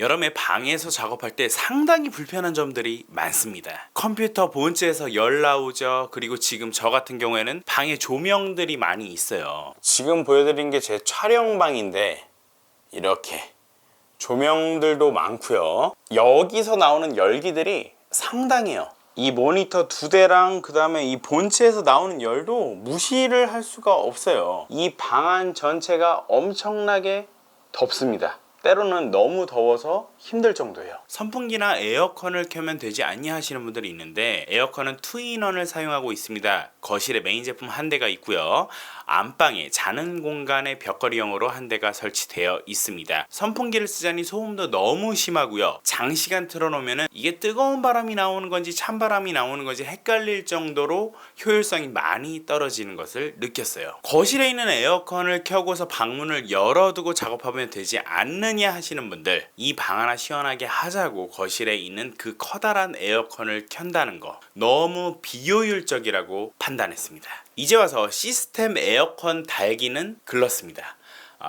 여름에 방에서 작업할 때 상당히 불편한 점들이 많습니다. 컴퓨터 본체에서 열 나오죠. 그리고 지금 저 같은 경우에는 방에 조명들이 많이 있어요. 지금 보여드린 게 제 촬영방인데 이렇게 조명들도 많고요. 여기서 나오는 열기들이 상당해요. 이 모니터 2대랑 그 다음에 이 본체에서 나오는 열도 무시를 할 수가 없어요. 이 방 안 전체가 엄청나게 덥습니다. 때로는 너무 더워서 힘들 정도예요. 선풍기나 에어컨을 켜면 되지 않냐 하시는 분들이 있는데, 에어컨은 투인원을 사용하고 있습니다. 거실에 메인 제품 한 대가 있고요. 안방에 자는 공간에 벽걸이형으로 한 대가 설치되어 있습니다. 선풍기를 쓰자니 소음도 너무 심하고요. 장시간 틀어놓으면 이게 뜨거운 바람이 나오는 건지 찬바람이 나오는 건지 헷갈릴 정도로 효율성이 많이 떨어지는 것을 느꼈어요. 거실에 있는 에어컨을 켜고서 방문을 열어두고 작업하면 되지 않느냐 하시는 분들, 이 방 하나 시원하게 하자고 거실에 있는 그 커다란 에어컨을 켠다는 거 너무 비효율적이라고 판단했습니다. 이제 와서 시스템 에어컨 달기는 글렀습니다.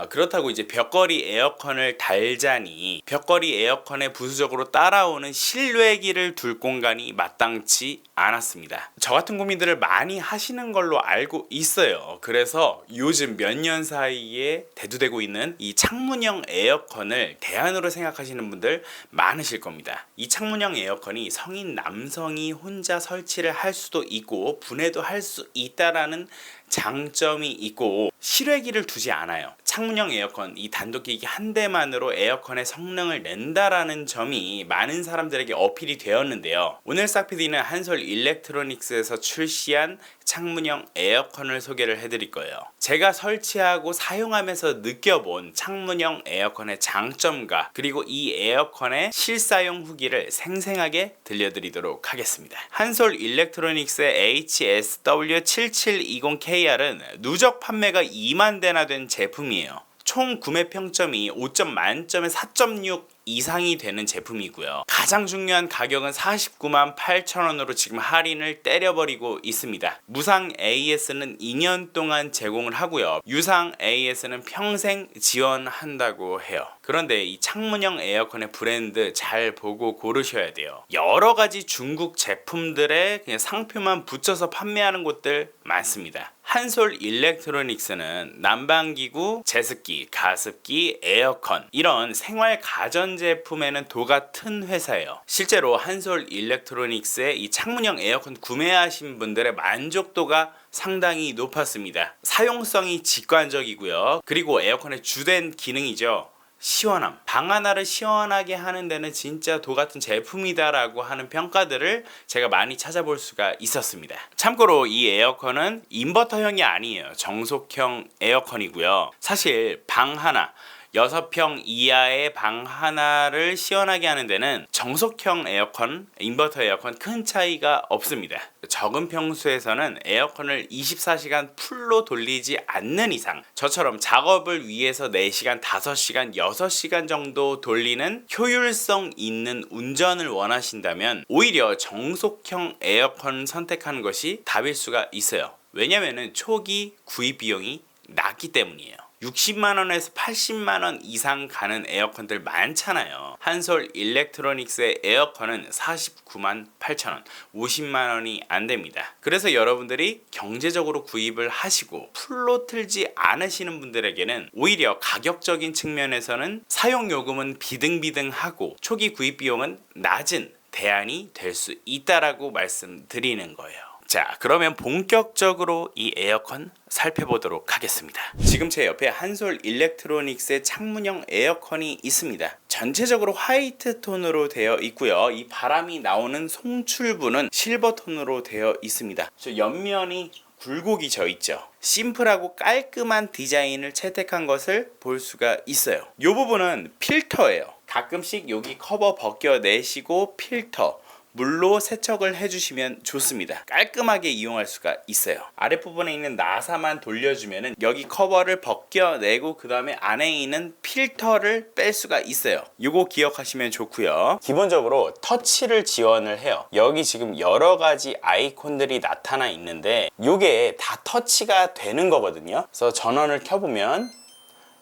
그렇다고 이제 벽걸이 에어컨을 달자니 벽걸이 에어컨에 부수적으로 따라오는 실외기를 둘 공간이 마땅치 않았습니다. 저 같은 고민들을 많이 하시는 걸로 알고 있어요. 그래서 요즘 몇 년 사이에 대두되고 있는 이 창문형 에어컨을 대안으로 생각하시는 분들 많으실 겁니다. 이 창문형 에어컨이 성인 남성이 혼자 설치를 할 수도 있고 분해도 할 수 있다라는 장점이 있고, 실외기를 두지 않아요. 창문형 에어컨, 이 단독기기 한 대만으로 에어컨의 성능을 낸다라는 점이 많은 사람들에게 어필이 되었는데요. 오늘 싹피디는 한솔 일렉트로닉스에서 출시한 창문형 에어컨을 소개를 해드릴 거예요. 제가 설치하고 사용하면서 느껴본 창문형 에어컨의 장점과 그리고 이 에어컨의 실사용 후기를 생생하게 들려드리도록 하겠습니다. 한솔 일렉트로닉스의 HSW7720KR은 누적 판매가 2만 대나 된 제품이에요. 총 구매 평점이 5점 만점에 4.6 이상이 되는 제품이고요. 가장 중요한 가격은 49만 8천원으로 지금 할인을 때려버리고 있습니다. 무상 AS는 2년 동안 제공을 하고요. 유상 AS는 평생 지원한다고 해요. 그런데 이 창문형 에어컨의 브랜드 잘 보고 고르셔야 돼요. 여러가지 중국 제품들의 그냥 상표만 붙여서 판매하는 곳들 많습니다. 한솔 일렉트로닉스는 난방기구, 제습기, 가습기, 에어컨 이런 생활 가전제품에는 도가 튼 회사예요. 실제로 한솔 일렉트로닉스의 이 창문형 에어컨 구매하신 분들의 만족도가 상당히 높았습니다. 사용성이 직관적이고요. 그리고 에어컨의 주된 기능이죠. 시원함. 방 하나를 시원하게 하는 데는 진짜 도 같은 제품이다라고 하는 평가들을 제가 많이 찾아볼 수가 있었습니다. 참고로 이 에어컨은 인버터형이 아니에요. 정속형 에어컨이고요. 사실 방 하나 6평 이하의 방 하나를 시원하게 하는 데는 정속형 에어컨, 인버터 에어컨 큰 차이가 없습니다. 적은 평수에서는 에어컨을 24시간 풀로 돌리지 않는 이상, 저처럼 작업을 위해서 4시간, 5시간, 6시간 정도 돌리는 효율성 있는 운전을 원하신다면 오히려 정속형 에어컨 선택하는 것이 답일 수가 있어요. 왜냐면은 초기 구입 비용이 낮기 때문이에요. 60만원에서 80만원 이상 가는 에어컨들 많잖아요. 한솔 일렉트로닉스의 에어컨은 49만 8천원, 50만원이 안됩니다. 그래서 여러분들이 경제적으로 구입을 하시고 풀로 틀지 않으시는 분들에게는 오히려 가격적인 측면에서는 사용요금은 비등비등하고 초기 구입 비용은 낮은 대안이 될 수 있다라고 말씀드리는 거예요. 자, 그러면 본격적으로 이 에어컨 살펴보도록 하겠습니다. 지금 제 옆에 한솔 일렉트로닉스의 창문형 에어컨이 있습니다. 전체적으로 화이트 톤으로 되어 있고요. 이 바람이 나오는 송출부는 실버 톤으로 되어 있습니다. 저 옆면이 굴곡이 져 있죠. 심플하고 깔끔한 디자인을 채택한 것을 볼 수가 있어요. 이 부분은 필터예요. 가끔씩 여기 커버 벗겨내시고 필터 물로 세척을 해주시면 좋습니다. 깔끔하게 이용할 수가 있어요. 아랫부분에 있는 나사만 돌려주면은 여기 커버를 벗겨내고 그 다음에 안에 있는 필터를 뺄 수가 있어요. 이거 기억하시면 좋고요. 기본적으로 터치를 지원을 해요. 여기 지금 여러가지 아이콘들이 나타나 있는데 이게 다 터치가 되는 거거든요. 그래서 전원을 켜보면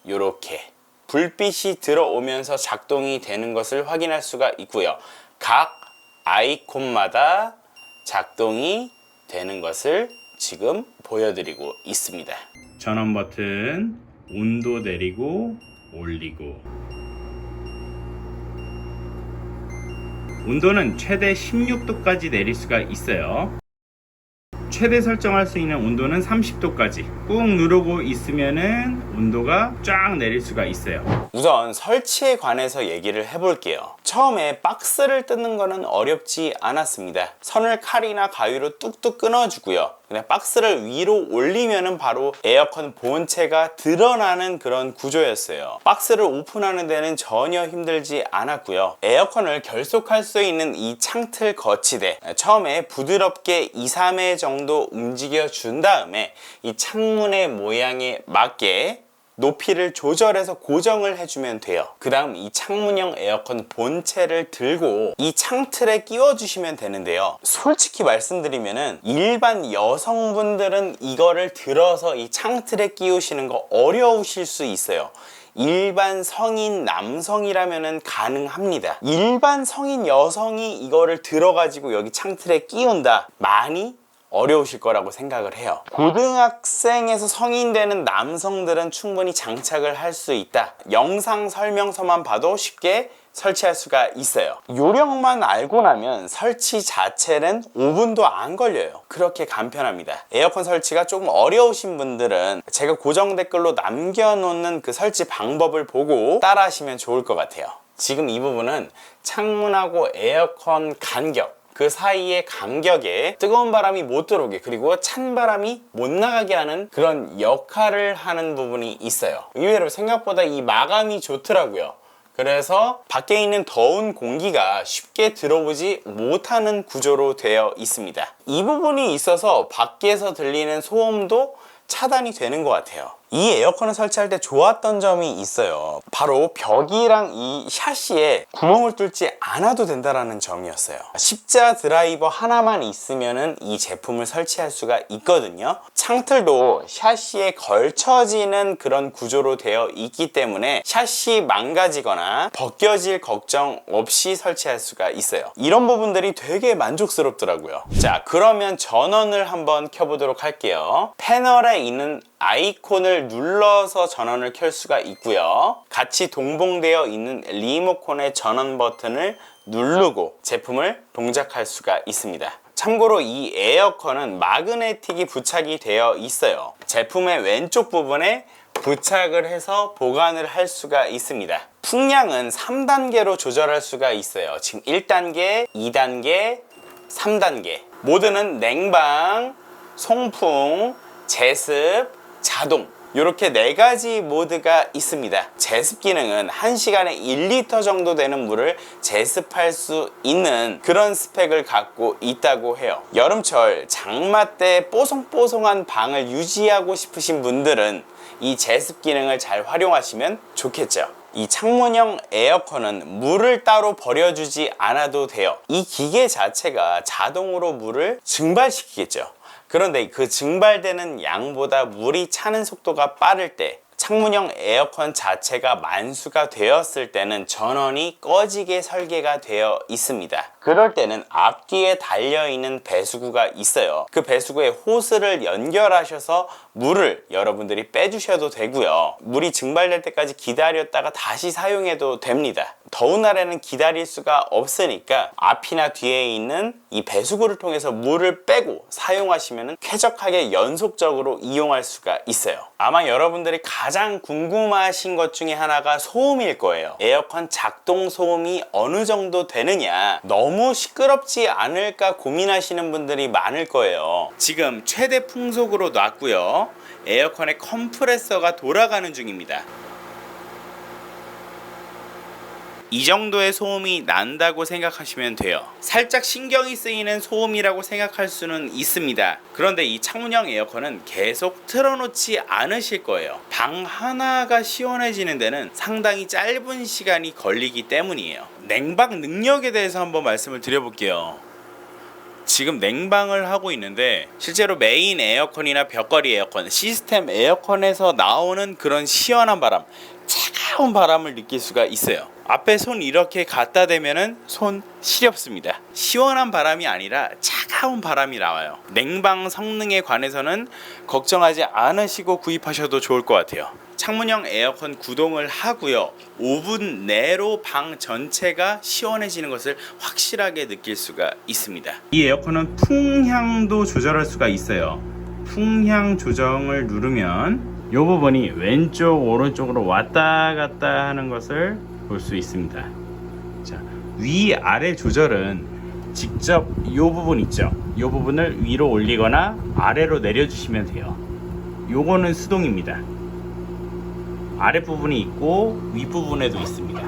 요렇게 불빛이 들어오면서 작동이 되는 것을 확인할 수가 있고요. 각 아이콘마다 작동이 되는 것을 지금 보여드리고 있습니다. 전원 버튼, 온도 내리고 올리고, 온도는 최대 16도까지 내릴 수가 있어요. 최대 설정할 수 있는 온도는 30도까지 꾹 누르고 있으면은 온도가 쫙 내릴 수가 있어요. 우선 설치에 관해서 얘기를 해볼게요. 처음에 박스를 뜯는 거는 어렵지 않았습니다. 선을 칼이나 가위로 뚝뚝 끊어주고요. 그냥 박스를 위로 올리면은 바로 에어컨 본체가 드러나는 그런 구조였어요. 박스를 오픈하는 데는 전혀 힘들지 않았고요. 에어컨을 결속할 수 있는 이 창틀 거치대, 처음에 부드럽게 2, 3회 정도 움직여 준 다음에 이 창문의 모양에 맞게 높이를 조절해서 고정을 해주면 돼요. 그 다음 이 창문형 에어컨 본체를 들고 이 창틀에 끼워 주시면 되는데요. 솔직히 말씀드리면은 일반 여성분들은 이거를 들어서 이 창틀에 끼우시는 거 어려우실 수 있어요. 일반 성인 남성이라면 가능합니다. 일반 성인 여성이 이거를 들어가지고 여기 창틀에 끼운다? 많이 어려우실 거라고 생각을 해요. 고등학생에서 성인 되는 남성들은 충분히 장착을 할 수 있다. 영상 설명서만 봐도 쉽게 설치할 수가 있어요. 요령만 알고 나면 설치 자체는 5분도 안 걸려요. 그렇게 간편합니다. 에어컨 설치가 조금 어려우신 분들은 제가 고정 댓글로 남겨놓는 그 설치 방법을 보고 따라 하시면 좋을 것 같아요. 지금 이 부분은 창문하고 에어컨 간격, 그 사이의 간격에 뜨거운 바람이 못 들어오게, 그리고 찬 바람이 못 나가게 하는 그런 역할을 하는 부분이 있어요. 의외로 생각보다 이 마감이 좋더라고요. 그래서 밖에 있는 더운 공기가 쉽게 들어오지 못하는 구조로 되어 있습니다. 이 부분이 있어서 밖에서 들리는 소음도 차단이 되는 것 같아요. 이 에어컨을 설치할 때 좋았던 점이 있어요. 바로 벽이랑 이 샤시에 구멍을 뚫지 않아도 된다는 점이었어요. 십자 드라이버 하나만 있으면 이 제품을 설치할 수가 있거든요. 창틀도 샤시에 걸쳐지는 그런 구조로 되어 있기 때문에 샤시 망가지거나 벗겨질 걱정 없이 설치할 수가 있어요. 이런 부분들이 되게 만족스럽더라고요. 자, 그러면 전원을 한번 켜보도록 할게요. 패널에 있는 아이콘을 눌러서 전원을 켤 수가 있고요. 같이 동봉되어 있는 리모컨의 전원 버튼을 누르고 제품을 동작할 수가 있습니다. 참고로 이 에어컨은 마그네틱이 부착이 되어 있어요. 제품의 왼쪽 부분에 부착을 해서 보관을 할 수가 있습니다. 풍량은 3단계로 조절할 수가 있어요. 지금 1단계, 2단계, 3단계. 모드는 냉방, 송풍, 제습, 자동, 이렇게 4가지 모드가 있습니다. 제습 기능은 1시간에 1리터 정도 되는 물을 제습할 수 있는 그런 스펙을 갖고 있다고 해요. 여름철 장마 때 뽀송뽀송한 방을 유지하고 싶으신 분들은 이 제습 기능을 잘 활용하시면 좋겠죠. 이 창문형 에어컨은 물을 따로 버려주지 않아도 돼요. 이 기계 자체가 자동으로 물을 증발시키겠죠. 그런데 그 증발되는 양보다 물이 차는 속도가 빠를 때 창문형 에어컨 자체가 만수가 되었을 때는 전원이 꺼지게 설계가 되어 있습니다. 그럴 때는 앞뒤에 달려있는 배수구가 있어요. 그 배수구에 호스를 연결하셔서 물을 여러분들이 빼주셔도 되고요. 물이 증발될 때까지 기다렸다가 다시 사용해도 됩니다. 더운 날에는 기다릴 수가 없으니까 앞이나 뒤에 있는 이 배수구를 통해서 물을 빼고 사용하시면 쾌적하게 연속적으로 이용할 수가 있어요. 아마 여러분들이 가장 궁금하신 것 중에 하나가 소음일 거예요. 에어컨 작동 소음이 어느 정도 되느냐, 너무 시끄럽지 않을까 고민하시는 분들이 많을 거예요. 지금 최대 풍속으로 놨고요. 에어컨의 컴프레서가 돌아가는 중입니다. 이 정도의 소음이 난다고 생각하시면 돼요. 살짝 신경이 쓰이는 소음이라고 생각할 수는 있습니다. 그런데 이 창문형 에어컨은 계속 틀어놓지 않으실 거예요. 방 하나가 시원해지는 데는 상당히 짧은 시간이 걸리기 때문이에요. 냉방 능력에 대해서 한번 말씀을 드려볼게요. 지금 냉방을 하고 있는데 실제로 메인 에어컨이나 벽걸이 에어컨, 시스템 에어컨에서 나오는 그런 시원한 바람, 차가운 바람을 느낄 수가 있어요. 앞에 손 이렇게 갖다 대면은 손 시렵습니다. 시원한 바람이 아니라 차가운 바람이 나와요. 냉방 성능에 관해서는 걱정하지 않으시고 구입하셔도 좋을 것 같아요. 창문형 에어컨 구동을 하고요. 5분 내로 방 전체가 시원해지는 것을 확실하게 느낄 수가 있습니다. 이 에어컨은 풍향도 조절할 수가 있어요. 풍향 조정을 누르면 이 부분이 왼쪽 오른쪽으로 왔다 갔다 하는 것을 볼 수 있습니다. 자, 위아래 조절은 직접 이 부분 있죠. 이 부분을 위로 올리거나 아래로 내려주시면 돼요. 요거는 수동입니다. 아랫부분이 있고 윗부분에도 있습니다.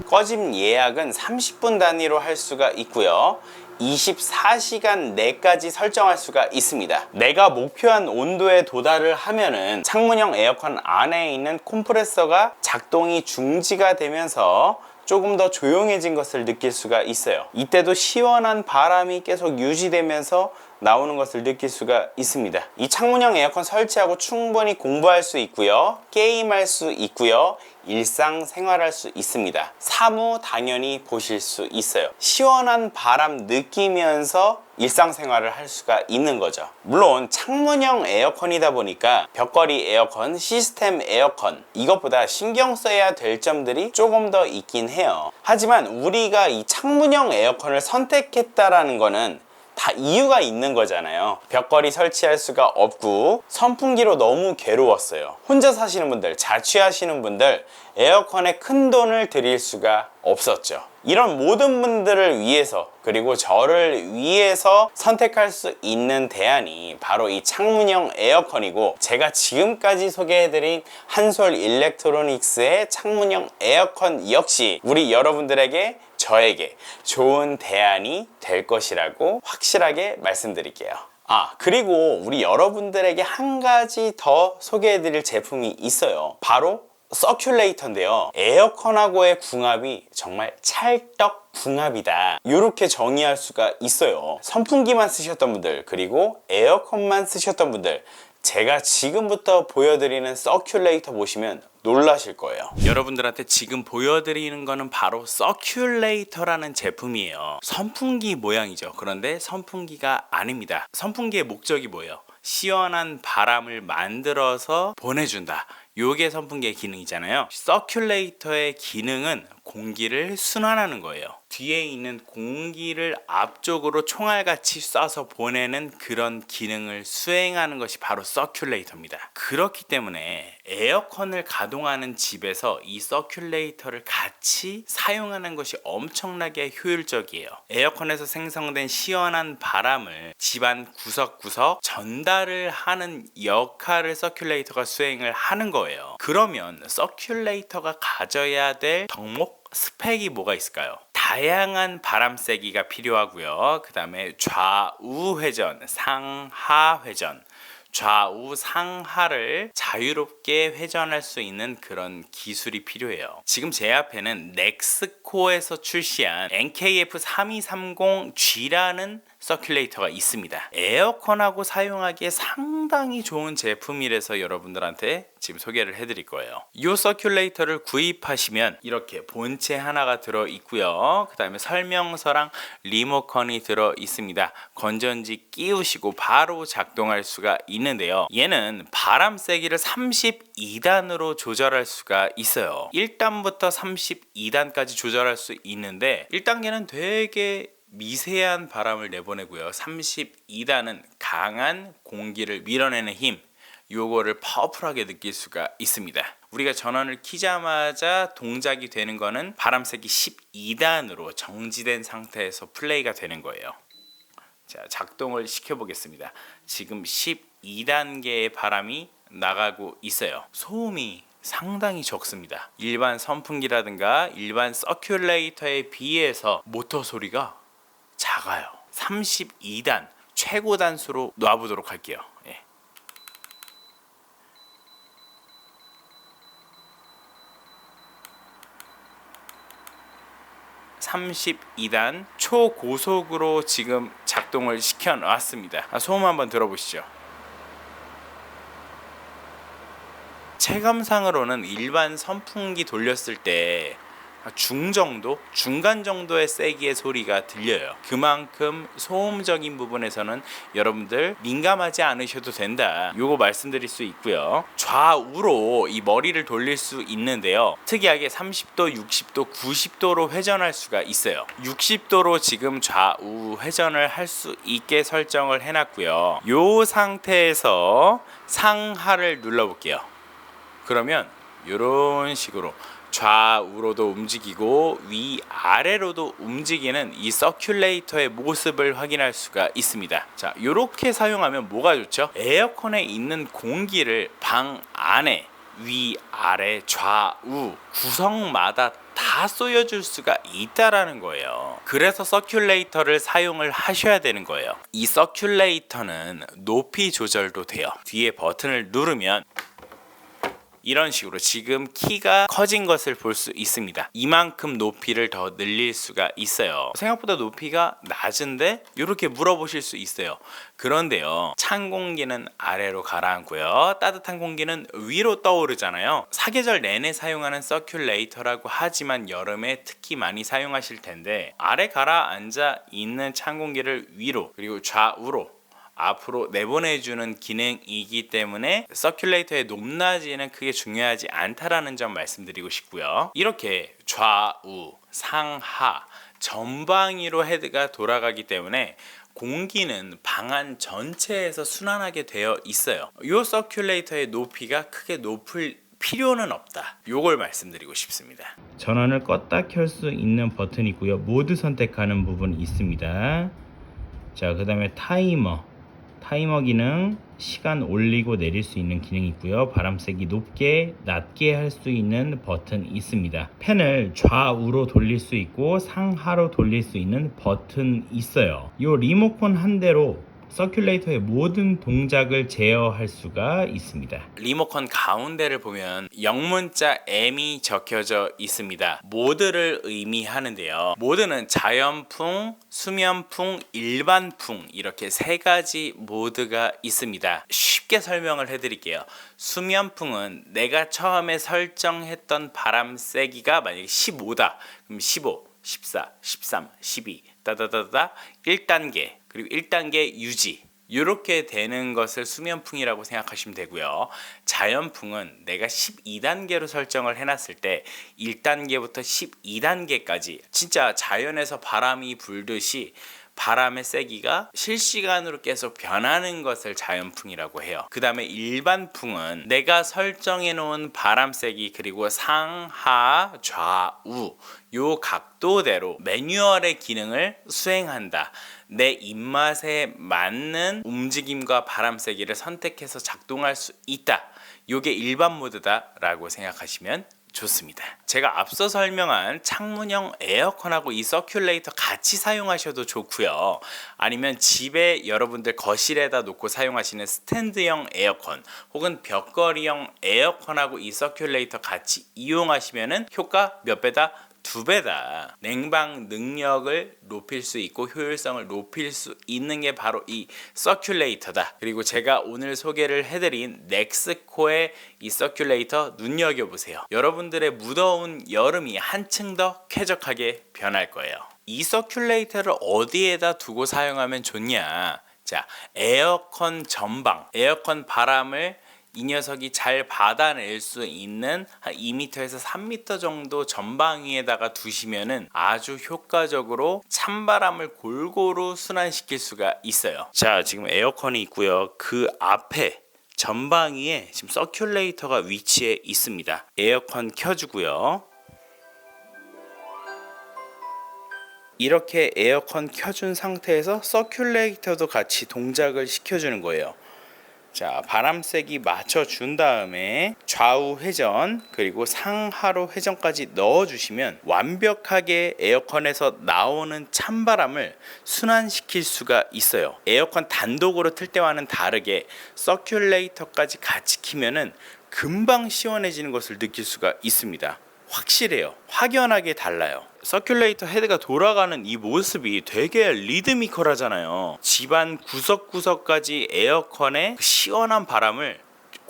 꺼짐 예약은 30분 단위로 할 수가 있고요. 24시간 내까지 설정할 수가 있습니다. 내가 목표한 온도에 도달을 하면은 창문형 에어컨 안에 있는 컴프레서가 작동이 중지가 되면서 조금 더 조용해진 것을 느낄 수가 있어요. 이때도 시원한 바람이 계속 유지되면서 나오는 것을 느낄 수가 있습니다. 이 창문형 에어컨 설치하고 충분히 공부할 수 있고요, 게임할 수 있고요, 일상생활할 수 있습니다. 사무 당연히 보실 수 있어요. 시원한 바람 느끼면서 일상생활을 할 수가 있는 거죠. 물론 창문형 에어컨이다 보니까 벽걸이 에어컨, 시스템 에어컨, 이것보다 신경 써야 될 점들이 조금 더 있긴 해요. 하지만 우리가 이 창문형 에어컨을 선택했다라는 거는 다 이유가 있는 거잖아요. 벽걸이 설치할 수가 없고 선풍기로 너무 괴로웠어요. 혼자 사시는 분들, 자취하시는 분들, 에어컨에 큰 돈을 들일 수가 없었죠. 이런 모든 분들을 위해서, 그리고 저를 위해서 선택할 수 있는 대안이 바로 이 창문형 에어컨이고, 제가 지금까지 소개해드린 한솔 일렉트로닉스의 창문형 에어컨 역시 우리 여러분들에게, 저에게 좋은 대안이 될 것이라고 확실하게 말씀드릴게요. 그리고 우리 여러분들에게 한 가지 더 소개해드릴 제품이 있어요. 바로 서큘레이터인데요. 에어컨하고의 궁합이 정말 찰떡 궁합이다, 이렇게 정의할 수가 있어요. 선풍기만 쓰셨던 분들, 그리고 에어컨만 쓰셨던 분들, 제가 지금부터 보여드리는 서큘레이터 보시면 놀라실 거예요. 여러분들한테 지금 보여드리는 거는 바로 서큘레이터라는 제품이에요. 선풍기 모양이죠. 그런데 선풍기가 아닙니다. 선풍기의 목적이 뭐예요? 시원한 바람을 만들어서 보내준다, 요게 선풍기의 기능이잖아요. 서큘레이터의 기능은 공기를 순환하는 거예요. 뒤에 있는 공기를 앞쪽으로 총알같이 쏴서 보내는 그런 기능을 수행하는 것이 바로 서큘레이터입니다. 그렇기 때문에 에어컨을 가동하는 집에서 이 서큘레이터를 같이 사용하는 것이 엄청나게 효율적이에요. 에어컨에서 생성된 시원한 바람을 집안 구석구석 전달을 하는 역할을 서큘레이터가 수행을 하는 거예요. 그러면 서큘레이터가 가져야 될 덕목, 스펙이 뭐가 있을까요? 다양한 바람 세기가 필요하고요. 그 다음에 좌우 회전, 상하 회전, 좌우 상하를 자유롭게 회전할 수 있는 그런 기술이 필요해요. 지금 제 앞에는 넥스코에서 출시한 NKF3230G라는 서큘레이터가 있습니다. 에어컨하고 사용하기에 상당히 좋은 제품이라서 여러분들한테 지금 소개를 해드릴 거예요. 이 서큘레이터를 구입하시면 이렇게 본체 하나가 들어 있고요. 그 다음에 설명서랑 리모컨이 들어 있습니다. 건전지 끼우시고 바로 작동할 수가 있는데요. 얘는 바람 세기를 32단으로 조절할 수가 있어요. 1단부터 32단까지 조절할 수 있는데 1단계는 되게 미세한 바람을 내보내고요. 32단은 강한 공기를 밀어내는 힘, 요거를 파워풀하게 느낄 수가 있습니다. 우리가 전원을 켜자마자 동작이 되는 거는 바람세기 12단으로 정지된 상태에서 플레이가 되는 거예요. 자, 작동을 시켜보겠습니다. 지금 12단계의 바람이 나가고 있어요. 소음이 상당히 적습니다. 일반 선풍기라든가 일반 서큘레이터에 비해서 모터 소리가 작아요. 32단 최고 단수로 놔보도록 할게요. 32단 초고속으로 지금 작동을 시켜 놨습니다. 소음 한번 들어보시죠. 체감상으로는 일반 선풍기 돌렸을 때 중정도, 중간 정도의 세기의 소리가 들려요. 그만큼 소음적인 부분에서는 여러분들 민감하지 않으셔도 된다, 요거 말씀드릴 수 있고요. 좌우로 이 머리를 돌릴 수 있는데요, 특이하게 30도, 60도, 90도로 회전할 수가 있어요. 60도로 지금 좌우 회전을 할 수 있게 설정을 해놨고요. 요 상태에서 상하를 눌러볼게요. 그러면 이런 식으로 좌우로도 움직이고 위아래로도 움직이는 이 서큘레이터의 모습을 확인할 수가 있습니다. 자, 이렇게 사용하면 뭐가 좋죠? 에어컨에 있는 공기를 방 안에 위아래 좌우 구성마다 다 쏘여줄 수가 있다라는 거예요. 그래서 서큘레이터를 사용을 하셔야 되는 거예요. 이 서큘레이터는 높이 조절도 돼요. 뒤에 버튼을 누르면 이런 식으로 지금 키가 커진 것을 볼 수 있습니다. 이만큼 높이를 더 늘릴 수가 있어요. 생각보다 높이가 낮은데 이렇게 물어보실 수 있어요. 그런데요, 찬 공기는 아래로 가라앉고요, 따뜻한 공기는 위로 떠오르잖아요. 사계절 내내 사용하는 서큘레이터라고 하지만 여름에 특히 많이 사용하실 텐데, 아래 가라앉아 있는 찬 공기를 위로 그리고 좌우로 앞으로 내보내주는 기능이기 때문에 서큘레이터의 높낮이는 크게 중요하지 않다라는 점 말씀드리고 싶고요. 이렇게 좌우, 상하, 전방위로 헤드가 돌아가기 때문에 공기는 방안 전체에서 순환하게 되어 있어요. 이 서큘레이터의 높이가 크게 높을 필요는 없다, 요걸 말씀드리고 싶습니다. 전원을 껐다 켤 수 있는 버튼이 있고요, 모드 선택하는 부분이 있습니다. 자, 그 다음에 타이머 기능, 시간 올리고 내릴 수 있는 기능이 있고요. 바람 세기 높게 낮게 할 수 있는 버튼이 있습니다. 팬을 좌우로 돌릴 수 있고 상하로 돌릴 수 있는 버튼이 있어요. 이 리모컨 한 대로 서큘레이터의 모든 동작을 제어할 수가 있습니다. 리모컨 가운데를 보면 영문자 M이 적혀져 있습니다. 모드를 의미하는데요. 모드는 자연풍, 수면풍, 일반풍, 이렇게 세 가지 모드가 있습니다. 쉽게 설명을 해드릴게요. 수면풍은 내가 처음에 설정했던 바람 세기가 만약에 15다 그럼 15, 14, 13, 12 따다다다 1단계, 그리고 1단계 유지, 이렇게 되는 것을 수면풍이라고 생각하시면 되고요. 자연풍은 내가 12단계로 설정을 해놨을 때 1단계부터 12단계까지 진짜 자연에서 바람이 불듯이 바람의 세기가 실시간으로 계속 변하는 것을 자연풍이라고 해요. 그 다음에 일반풍은 내가 설정해 놓은 바람 세기 그리고 상하 좌우 요 각도대로 매뉴얼의 기능을 수행한다, 내 입맛에 맞는 움직임과 바람 세기를 선택해서 작동할 수 있다, 요게 일반 모드다 라고 생각하시면 좋습니다. 제가 앞서 설명한 창문형 에어컨하고 이 서큘레이터 같이 사용하셔도 좋고요. 아니면 집에 여러분들 거실에다 놓고 사용하시는 스탠드형 에어컨 혹은 벽걸이형 에어컨하고 이 서큘레이터 같이 이용하시면은 효과 몇 배다? 2배다. 냉방 능력을 높일 수 있고 효율성을 높일 수 있는 게 바로 이 서큘레이터다. 그리고 제가 오늘 소개를 해드린 넥스코의 이 서큘레이터 눈여겨보세요. 여러분들의 무더운 여름이 한층 더 쾌적하게 변할 거예요. 이 서큘레이터를 어디에다 두고 사용하면 좋냐? 자, 에어컨 전방, 에어컨 바람을 이 녀석이 잘 받아낼 수 있는 한 2m에서 3m 정도 전방위에다가 두시면은 아주 효과적으로 찬바람을 골고루 순환시킬 수가 있어요. 자, 지금 에어컨이 있고요. 그 앞에 전방위에 지금 서큘레이터가 위치해 있습니다. 에어컨 켜주고요. 이렇게 에어컨 켜준 상태에서 서큘레이터도 같이 동작을 시켜주는 거예요. 자, 바람 세기 맞춰준 다음에 좌우 회전 그리고 상하로 회전까지 넣어주시면 완벽하게 에어컨에서 나오는 찬바람을 순환시킬 수가 있어요. 에어컨 단독으로 틀 때와는 다르게 서큘레이터까지 같이 키면은 금방 시원해지는 것을 느낄 수가 있습니다. 확실해요. 확연하게 달라요. 서큘레이터 헤드가 돌아가는 이 모습이 되게 리드미컬하잖아요. 집안 구석구석까지 에어컨의 시원한 바람을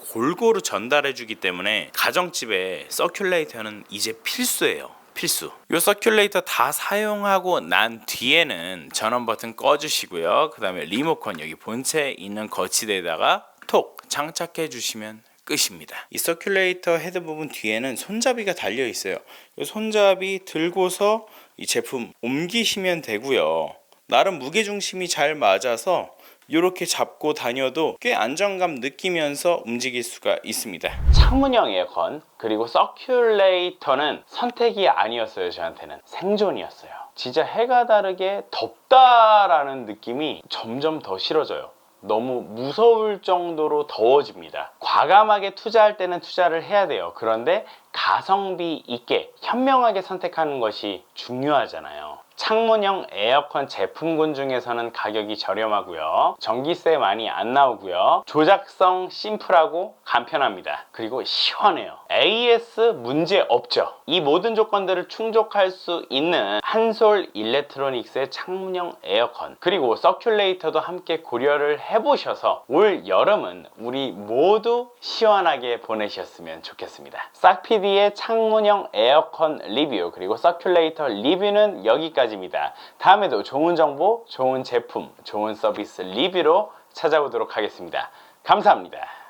골고루 전달해 주기 때문에 가정집에 서큘레이터는 이제 필수예요. 필수. 이 서큘레이터 다 사용하고 난 뒤에는 전원 버튼 꺼주시고요. 그 다음에 리모컨 여기 본체에 있는 거치대에다가 톡 장착해 주시면 끝입니다. 이 서큘레이터 헤드 부분 뒤에는 손잡이가 달려 있어요. 이 손잡이 들고서 이 제품 옮기시면 되고요. 나름 무게중심이 잘 맞아서 이렇게 잡고 다녀도 꽤 안정감 느끼면서 움직일 수가 있습니다. 창문형 에어컨 그리고 서큘레이터는 선택이 아니었어요. 저한테는 생존이었어요. 진짜 해가 다르게 덥다라는 느낌이 점점 더 싫어져요. 너무 무서울 정도로 더워집니다. 과감하게 투자할 때는 투자를 해야 돼요. 그런데 가성비 있게 현명하게 선택하는 것이 중요하잖아요. 창문형 에어컨 제품군 중에서는 가격이 저렴하고요. 전기세 많이 안 나오고요. 조작성 심플하고 간편합니다. 그리고 시원해요. AS 문제 없죠. 이 모든 조건들을 충족할 수 있는 한솔 일렉트로닉스의 창문형 에어컨 그리고 서큘레이터도 함께 고려를 해보셔서 올 여름은 우리 모두 시원하게 보내셨으면 좋겠습니다. 싹PD의 창문형 에어컨 리뷰 그리고 서큘레이터 리뷰는 여기까지입니다. 다음에도 좋은 정보, 좋은 제품, 좋은 서비스 리뷰로 찾아오도록 하겠습니다. 감사합니다.